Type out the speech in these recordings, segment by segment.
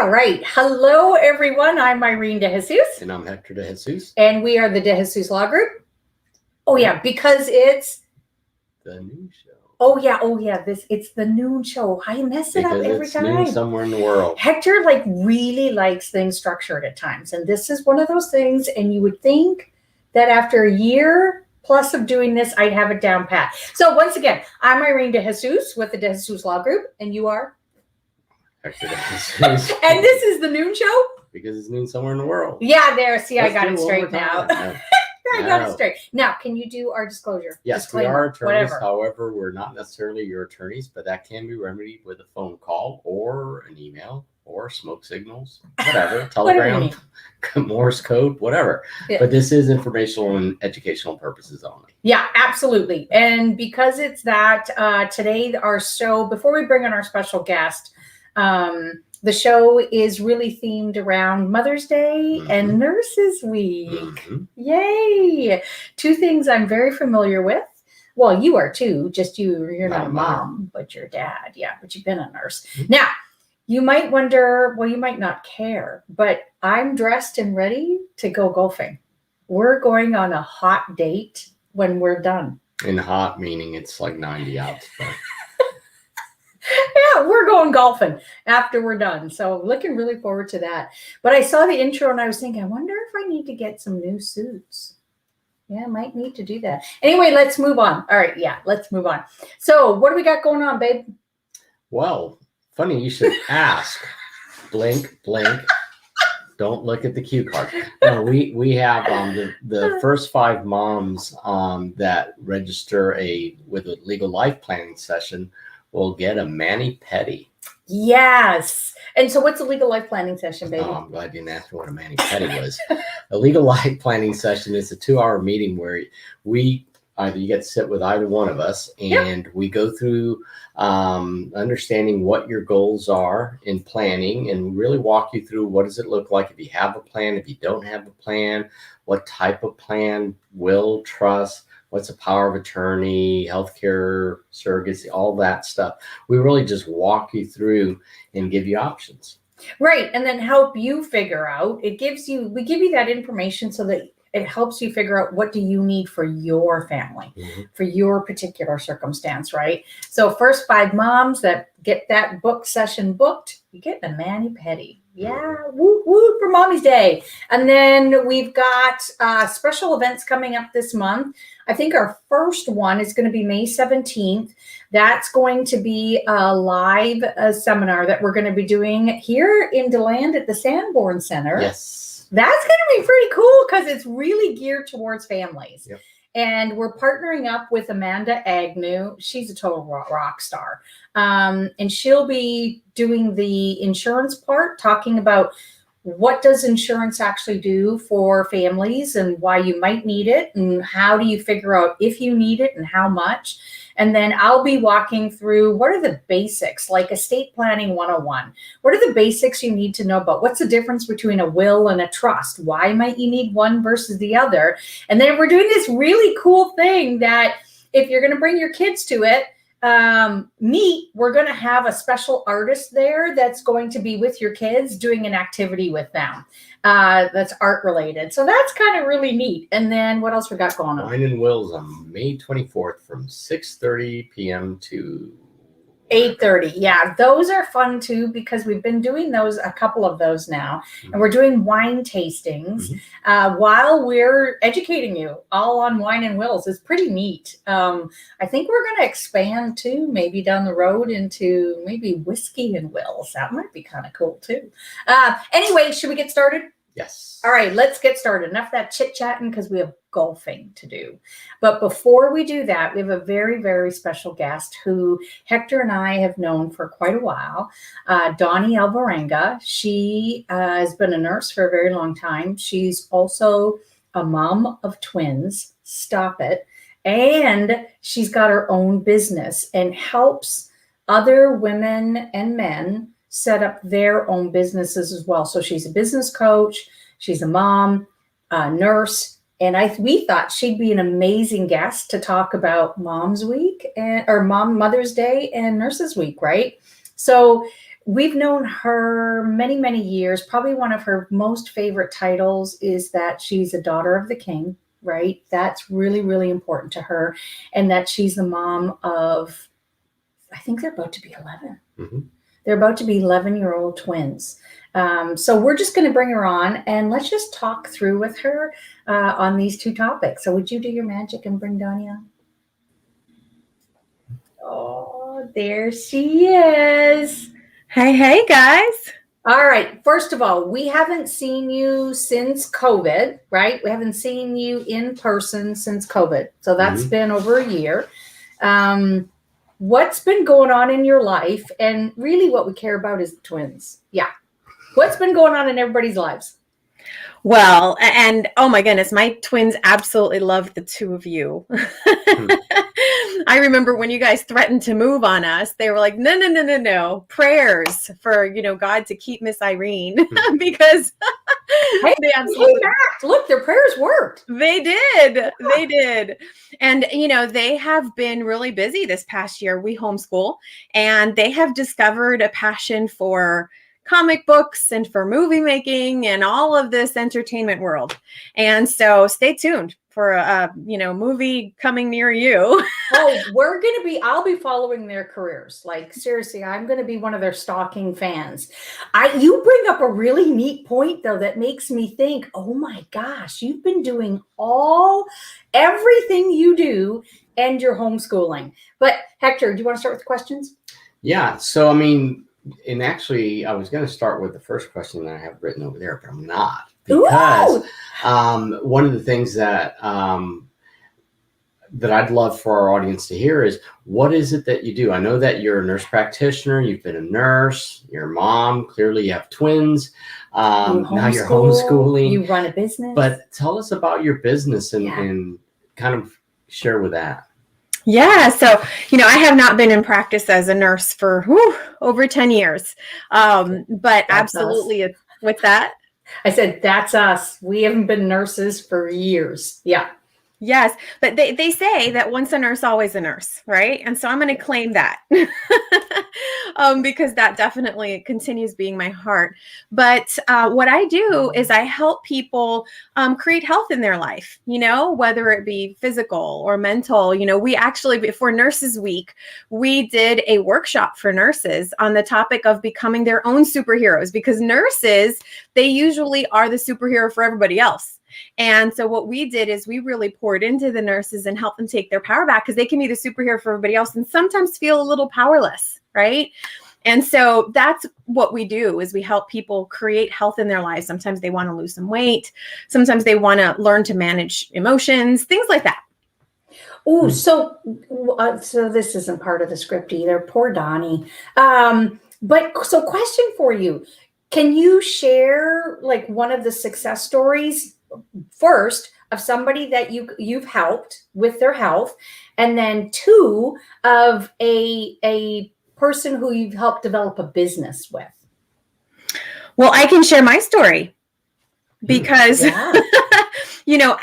All right. Hello, everyone. I'm Irene De Jesus. And I'm Hector De Jesus. And we are the De Jesus Law Group. Oh, yeah, because it's the noon show. Oh, yeah. It's the noon show. I mess it up every time. Noon somewhere in the world. Hector really likes things structured at times. And this is one of those things. And you would think that after a year plus of doing this, I'd have it down pat. So once again, I'm Irene De Jesus with the De Jesus Law Group. And you are? Hector De Jesus. And this is the noon show? Because it's noon somewhere in the world. Yeah, there. See, I got it straight now. No. I got it straight. Now, can you do our disclosure? Yes, disclaimer, we are attorneys. Whatever. However, we're not necessarily your attorneys, but that can be remedied with a phone call or an email or smoke signals, whatever, telegram, Morse code, whatever. Yeah. But this is informational and educational purposes only. Yeah, absolutely. And because it's that, today our show, before we bring in our special guest, the show is really themed around Mother's Day and Nurses Week. Yay! Two things I'm very familiar with. Well, you are too. Just you're not a mom, but you're a dad. Yeah, but you've been a nurse. Now, you might wonder, well, you might not care, but I'm dressed and ready to go golfing. We're going on a hot date when we're done. And hot meaning it's like 90 out. But... Yeah, we're going golfing after we're done. So looking really forward to that. But I saw the intro and I was thinking, I wonder if I need to get some new suits. Yeah, I might need to do that. Anyway, let's move on. All right. Yeah, let's move on. So what do we got going on, babe? Well, funny you should ask. Blink, blink. Don't look at the cue card. No, we have the first 5 moms that register with a legal life planning session will get a mani-pedi. Yes. And so what's a legal life planning session, baby? Oh, I'm glad you didn't ask me what a mani-pedi was. A legal life planning session is a 2-hour meeting where you get to sit with either one of us and we go through understanding what your goals are in planning and really walk you through what does it look like if you have a plan, if you don't have a plan, what type of plan, will, trust, what's a power of attorney, healthcare, surrogacy, all that stuff. We really just walk you through and give you options. Right. And then help you figure out, we give you that information so that it helps you figure out what do you need for your family, for your particular circumstance, right? So first 5 moms that get that book session booked, you get the mani-pedi. Yeah, woo woo for Mommy's Day. And then we've got special events coming up this month. I think our first one is going to be May 17th. That's going to be a live seminar that we're going to be doing here in DeLand at the Sanborn Center. Yes. That's going to be pretty cool because it's really geared towards families. Yep. And we're partnering up with Amanda Agnew. She's a total rock star. And she'll be doing the insurance part, talking about what does insurance actually do for families and why you might need it and how do you figure out if you need it and how much. And then I'll be walking through what are the basics, like estate planning 101. What are the basics you need to know about? What's the difference between a will and a trust? Why might you need one versus the other? And then we're doing this really cool thing that if you're going to bring your kids to it, we're going to have a special artist there that's going to be with your kids doing an activity with them that's art related. So that's kind of really neat. And then what else we got going on? Wine and Wills on May 24th from 6:30 p.m. to 8:30. Yeah, those are fun too because we've been doing a couple of those now, and we're doing wine tastings while we're educating you all on wine and wills. It's pretty neat. I think we're going to expand too, maybe down the road into maybe whiskey and wills. That might be kind of cool too. Anyway, should we get started? Yes. All right, let's get started. Enough of that chit-chatting because we have golfing to do. But before we do that, we have a very, very special guest who Hector and I have known for quite a while, Donni Alvarenga. She has been a nurse for a very long time. She's also a mom of twins. Stop it. And she's got her own business and helps other women and men set up their own businesses as well. So she's a business coach, she's a mom, a nurse, and we thought she'd be an amazing guest to talk about Mom's Week or Mother's Day and Nurses Week, right? So We've known her many, many years. Probably one of her most favorite titles is that she's a daughter of the king, right? That's really, really important to her. And that she's the mom of, I think they're about to be 11. Mm-hmm. They're about to be 11-year-old twins. So we're just going to bring her on and let's just talk through with her on these two topics. So would you do your magic and bring Donni on? Oh, there she is. Hey, guys. All right. First of all, we haven't seen you since COVID, right? We haven't seen you in person since COVID. So that's been over a year. What's been going on in your life? And really what we care about is the twins. Yeah. What's been going on in everybody's lives? Well, and oh my goodness, my twins absolutely love the two of you. I remember when you guys threatened to move on us, they were like, no. Prayers for, God to keep Miss Irene because they absolutely look, their prayers worked. They did. And, they have been really busy this past year. We homeschool and they have discovered a passion for comic books and for movie making and all of this entertainment world. And so stay tuned for a, movie coming near you. Oh, I'll be following their careers. Like seriously, I'm going to be one of their stalking fans. You bring up a really neat point though, that makes me think, oh my gosh, you've been doing everything you do and you're homeschooling. But Hector, do you want to start with the questions? Yeah. So, and actually, I was going to start with the first question that I have written over there, but I'm not. Because one of the things that that I'd love for our audience to hear is, what is it that you do? I know that you're a nurse practitioner. You've been a nurse. You're a mom. Clearly, you have twins. Now you're homeschooling. You run a business. But tell us about your business and kind of share with that. Yeah. So, I have not been in practice as a nurse for over 10 years. But that's absolutely with that. I said, that's us. We haven't been nurses for years. Yeah. Yes. But they say that once a nurse, always a nurse. Right. And so I'm going to claim that because that definitely continues being my heart. But what I do is I help people create health in their life, whether it be physical or mental. We actually, before Nurses Week, we did a workshop for nurses on the topic of becoming their own superheroes, because nurses, they usually are the superhero for everybody else. And so what we did is we really poured into the nurses and helped them take their power back, because they can be the superhero for everybody else and sometimes feel a little powerless, right? And so that's what we do, is we help people create health in their lives. Sometimes they want to lose some weight. Sometimes they want to learn to manage emotions, things like that. Oh, so this isn't part of the script either. Poor Donni. But so question for you. Can you share like one of the success stories first of somebody that you've helped with their health, and then two of a person who you've helped develop a business with? Well, I can share my story because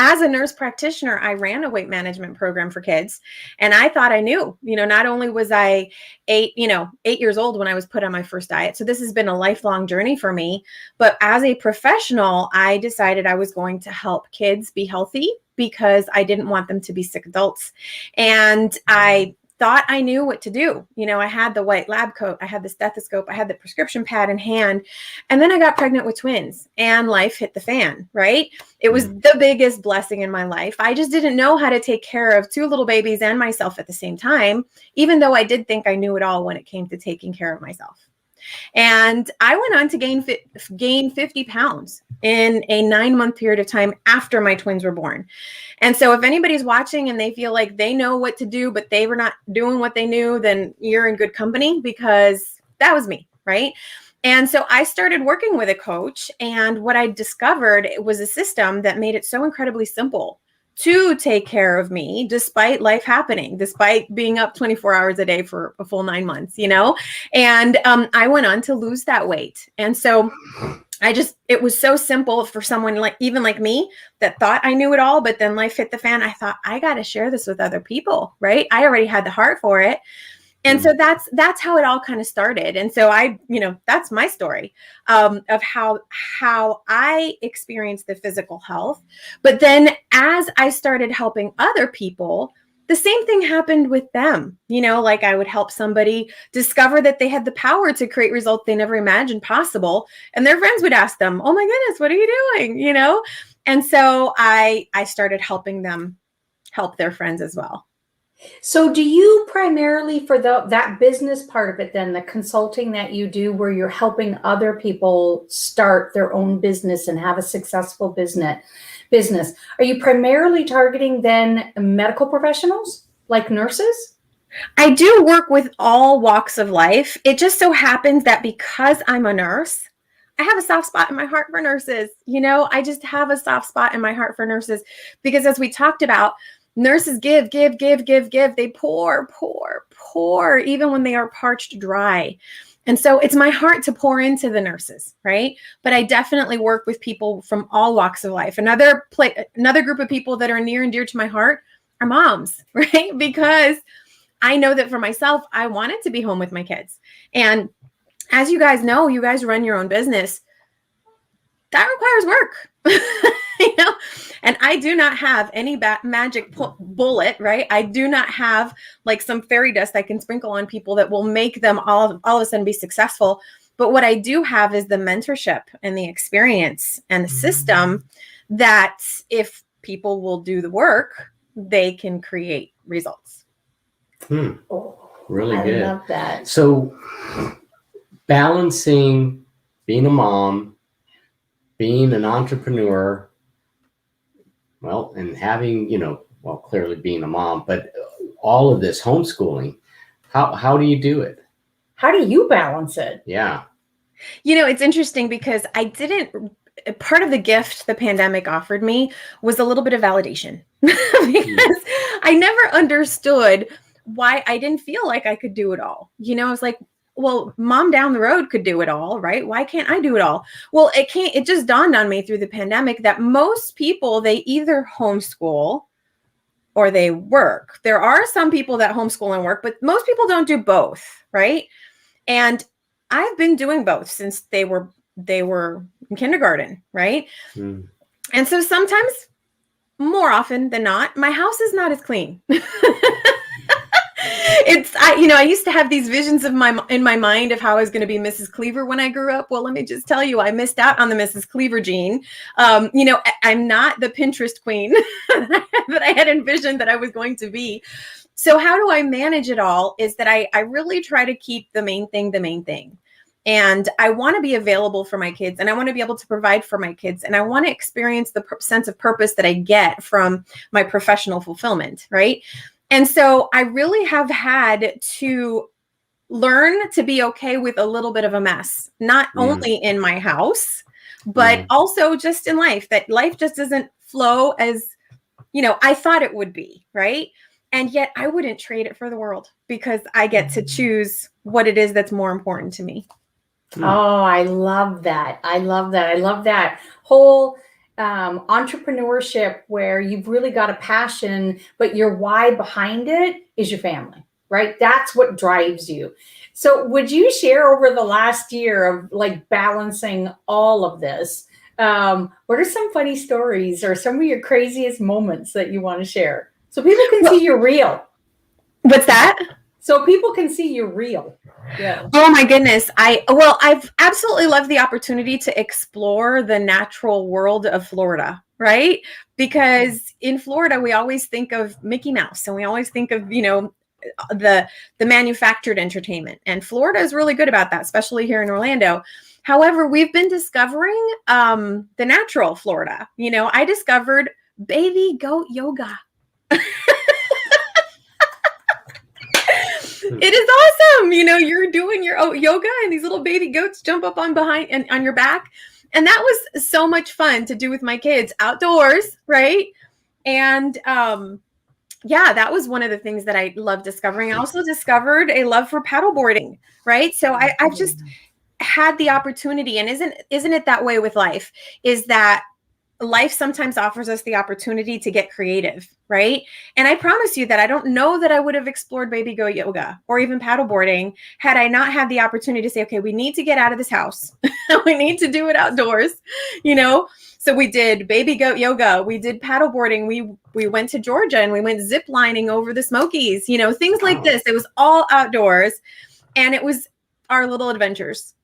as a nurse practitioner, I ran a weight management program for kids, and I thought I knew, not only was I 8 years old when I was put on my first diet. So this has been a lifelong journey for me. But as a professional, I decided I was going to help kids be healthy because I didn't want them to be sick adults. And I thought I knew what to do. I had the white lab coat, I had the stethoscope, I had the prescription pad in hand. And then I got pregnant with twins and life hit the fan, right? It was the biggest blessing in my life. I just didn't know how to take care of two little babies and myself at the same time, even though I did think I knew it all when it came to taking care of myself. And I went on to gain 50 pounds in a 9-month period of time after my twins were born. And so if anybody's watching and they feel like they know what to do, but they were not doing what they knew, then you're in good company, because that was me, right? And so I started working with a coach, and what I discovered was a system that made it so incredibly simple to take care of me despite life happening, despite being up 24 hours a day for a full 9 months, and I went on to lose that weight. And so it was so simple for someone like me that thought I knew it all, but then life hit the fan. I thought, I got to share this with other people, right? I already had the heart for it. And so that's how it all kind of started. And so that's my story of how I experienced the physical health. But then as I started helping other people, the same thing happened with them. Like I would help somebody discover that they had the power to create results they never imagined possible. And their friends would ask them, oh my goodness, what are you doing? And so I started helping them help their friends as well. So do you primarily for that business part of it, then the consulting that you do where you're helping other people start their own business and have a successful business, are you primarily targeting then medical professionals like nurses? I do work with all walks of life. It just so happens that because I'm a nurse, I have a soft spot in my heart for nurses. I just have a soft spot in my heart for nurses because as we talked about, nurses give. They pour, even when they are parched dry. And so it's my heart to pour into the nurses, right? But I definitely work with people from all walks of life. Another group of people that are near and dear to my heart are moms, right? Because I know that for myself, I wanted to be home with my kids. And as you guys know, you guys run your own business. That requires work, and I do not have any magic bullet, right? I do not have like some fairy dust I can sprinkle on people that will make them all of a sudden be successful. But what I do have is the mentorship and the experience and the system that if people will do the work, they can create results. Really good. I love that. So balancing being a mom, being an entrepreneur, well, and having, clearly being a mom, but all of this homeschooling, how do you do it? How do you balance it? Yeah. It's interesting because part of the gift the pandemic offered me was a little bit of validation because I never understood why I didn't feel like I could do it all. I was like, well, mom down the road could do it all, right? Why can't I do it all? Well, it just dawned on me through the pandemic that most people, they either homeschool or they work. There are some people that homeschool and work, but most people don't do both, right? And I've been doing both since they were in kindergarten, right? And so sometimes, more often than not, my house is not as clean. I used to have these visions in my mind of how I was going to be Mrs. Cleaver when I grew up. Well, let me just tell you, I missed out on the Mrs. Cleaver gene. I'm not the Pinterest queen that I had envisioned that I was going to be. So how do I manage it all is that I really try to keep the main thing. And I want to be available for my kids and I want to be able to provide for my kids. And I want to experience the sense of purpose that I get from my professional fulfillment, right? And so I really have had to learn to be okay with a little bit of a mess, not only in my house, but also just in life, that life just doesn't flow as, I thought it would be, right? And yet I wouldn't trade it for the world because I get to choose what it is that's more important to me. Oh, I love that. I love that whole entrepreneurship where you've really got a passion, but your why behind it is your family, right? That's what drives you. So would you share over the last year of like balancing all of this? What are some funny stories or some of your craziest moments that you want to share? So people can see you're real. What's that? So people can see you're real. Yeah. Oh my goodness. I've absolutely loved the opportunity to explore the natural world of Florida, right? Because in Florida, we always think of Mickey Mouse and we always think of, the manufactured entertainment. And Florida is really good about that, especially here in Orlando. However, we've been discovering the natural Florida. I discovered baby goat yoga. It is awesome. You're doing your yoga and these little baby goats jump up on behind and on your back. And that was so much fun to do with my kids outdoors. Right. And, that was one of the things that I loved discovering. I also discovered a love for paddleboarding. Right. So I've just had the opportunity, and isn't it that way with life, is that life sometimes offers us the opportunity to get creative, right? And I promise you that I don't know that I would have explored baby goat yoga or even paddleboarding had I not had the opportunity to say, okay, we need to get out of this house. We need to do it outdoors, you know? So we did baby goat yoga. We did paddleboarding. We went to Georgia and we went zip lining over the Smokies, you know, things like this. It was all outdoors and it was our little adventures.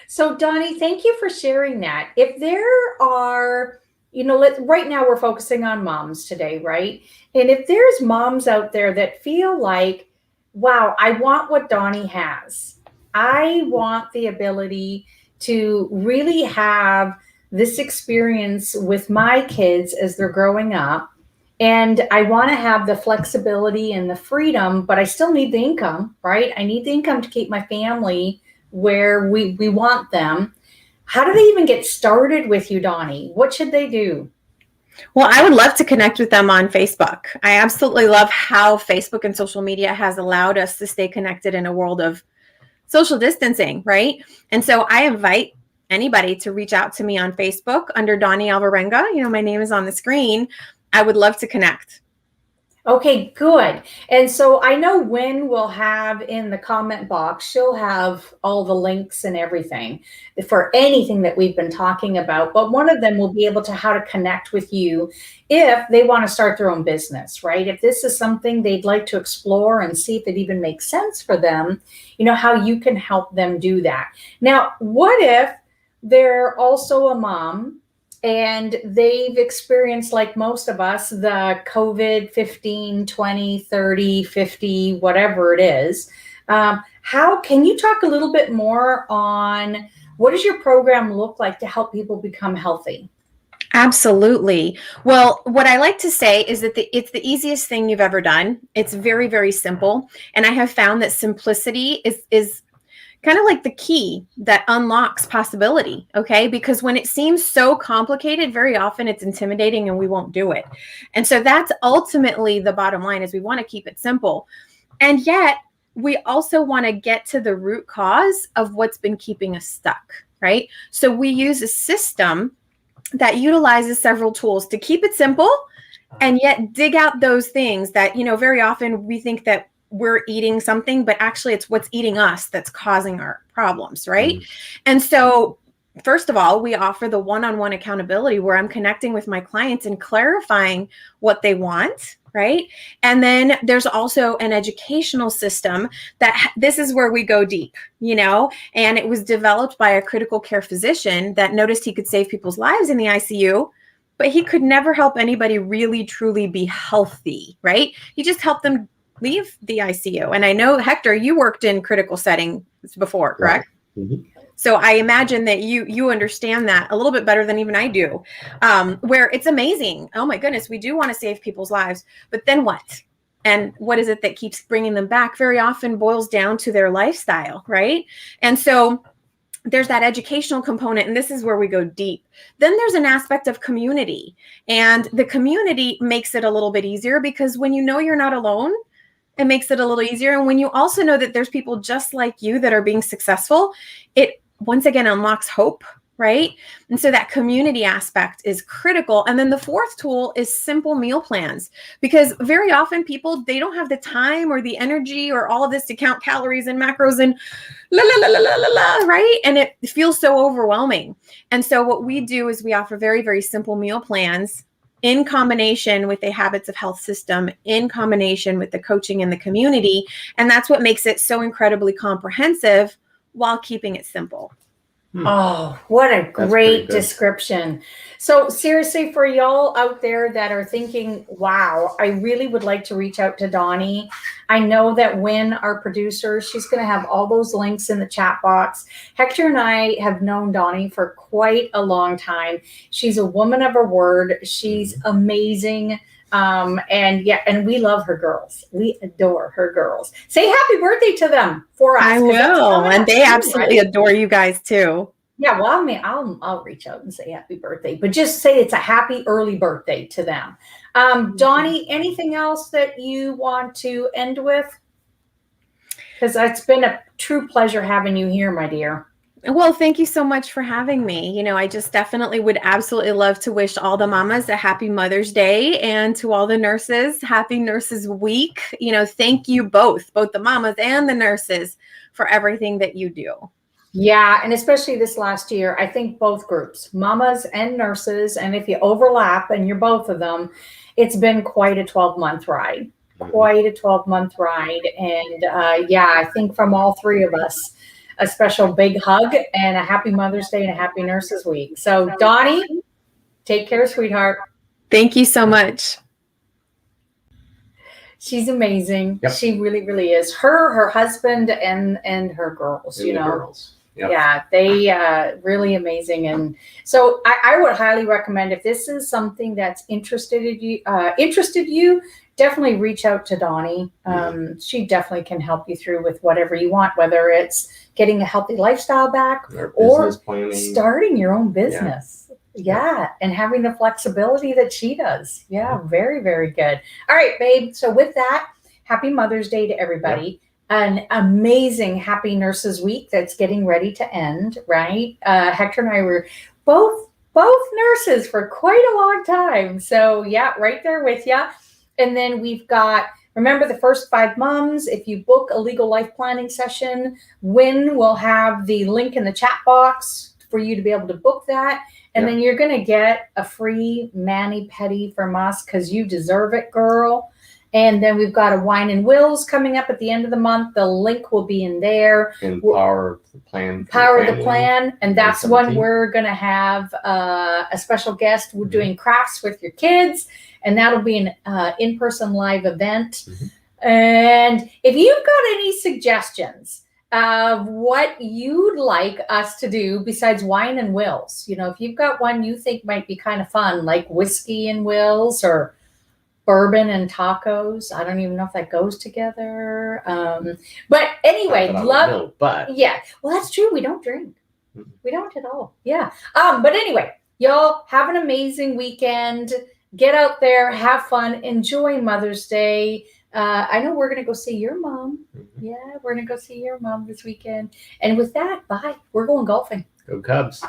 So Donni, thank you for sharing that. If there are, right now we're focusing on moms today, right? And if there's moms out there that feel like, wow, I want what Donni has. I want the ability to really have this experience with my kids as they're growing up. And I want to have the flexibility and the freedom, but I still need the income, right? I need the income to keep my family where we want them. How do they even get started with you, Donni? What should they do? Well, I would love to connect with them on Facebook. I absolutely love how Facebook and social media has allowed us to stay connected in a world of social distancing, right? And so I invite anybody to reach out to me on Facebook under Donni Alvarenga. You know, my name is on the screen. I would love to connect. Okay, good. And so I know Wynn will have in the comment box, she'll have all the links and everything for anything that we've been talking about. But one of them will be able to how to connect with you if they want to start their own business, right? If this is something they'd like to explore and see if it even makes sense for them, how you can help them do that. Now, what if they're also a mom and they've experienced, like most of us, the COVID 15, 20, 30, 50, whatever it is. How can you talk a little bit more on what does your program look like to help people become healthy? Absolutely. Well, what I like to say is that it's the easiest thing you've ever done. It's very, very simple. And I have found that simplicity is kind of like the key that unlocks possibility. Okay. Because when it seems so complicated, very often it's intimidating and we won't do it. And so that's ultimately the bottom line is we want to keep it simple. And yet we also want to get to the root cause of what's been keeping us stuck. Right. So we use a system that utilizes several tools to keep it simple and yet dig out those things that, very often we think that we're eating something, but actually it's what's eating us that's causing our problems, right? And so, first of all, we offer the one-on-one accountability where I'm connecting with my clients and clarifying what they want, right? And then there's also an educational system that this is where we go deep, and it was developed by a critical care physician that noticed he could save people's lives in the ICU, but he could never help anybody really, truly be healthy, right? He just helped them leave the ICU. And I know, Hector, you worked in critical settings before, correct? Right. Mm-hmm. So I imagine that you understand that a little bit better than even I do, where it's amazing. Oh my goodness, we do want to save people's lives, but then what? And what is it that keeps bringing them back? Very often boils down to their lifestyle, right? And so there's that educational component, and this is where we go deep. Then there's an aspect of community, and the community makes it a little bit easier because when you're not alone, it makes it a little easier. And when you also know that there's people just like you that are being successful, it once again unlocks hope, right? And so that community aspect is critical. And then the fourth tool is simple meal plans, because very often people, they don't have the time or the energy or all of this to count calories and macros and right? And it feels so overwhelming. And so what we do is we offer very, very simple meal plans in combination with a habits of health system, in combination with the coaching and the community. And that's what makes it so incredibly comprehensive while keeping it simple. Oh, what a great description. So seriously, for y'all out there that are thinking, wow, I really would like to reach out to Donni. I know that Wynn, our producer, she's going to have all those links in the chat box. Hector and I have known Donni for quite a long time. She's a woman of her word. She's amazing. And we love her girls. We adore her girls. Say happy birthday to them for us. I will. And they absolutely adore you guys too. Yeah. Well, I'll reach out and say happy birthday, but just say it's a happy early birthday to them. Donni, anything else that you want to end with? Because it's been a true pleasure having you here, my dear. Well, thank you so much for having me. I just definitely would absolutely love to wish all the mamas a happy Mother's Day, and to all the nurses, happy Nurses Week. Thank you both the mamas and the nurses, for everything that you do. Yeah, and especially this last year, I think both groups, mamas and nurses, and if you overlap and you're both of them, it's been quite a 12-month ride. Quite a 12-month ride. And yeah, I think from all three of us, a special big hug and a happy Mother's Day and a happy Nurses Week. So, Donni, take care, sweetheart. Thank you so much. She's amazing. Yep. She really, really is. Her husband, and her girls, And the girls. Yep. Yeah, they really amazing. And so I would highly recommend, if this is something that's interested you, definitely reach out to Donni. She definitely can help you through with whatever you want, whether it's getting a healthy lifestyle back or starting your own business. Yeah, and having the flexibility that she does. Yeah, very, very good. All right, babe. So with that, happy Mother's Day to everybody. An amazing happy Nurses Week that's getting ready to end, right? Hector and I were both nurses for quite a long time. So yeah, right there with you. And then we've got, remember, the first 5 moms, if you book a legal life planning session, Win will have the link in the chat box for you to be able to book that. And then you're going to get a free mani-pedi from us, because you deserve it, girl. And then we've got a Wine and Wills coming up at the end of the month. The link will be in there. And Power of the Plan. Power of the Plan. And that's when we're going to have a special guest. We're doing crafts with your kids. And that'll be an in-person live event. And if you've got any suggestions of what you'd like us to do besides Wine and Wills, if you've got one you think might be kind of fun, like Whiskey and Wills or bourbon and tacos. I don't even know if that goes together. But anyway, yeah. Well, that's true. We don't drink. We don't at all. Yeah. But anyway, y'all have an amazing weekend. Get out there, have fun, enjoy Mother's Day. I know we're going to go see your mom. Yeah, we're going to go see your mom this weekend. And with that, bye. We're going golfing. Go Cubs.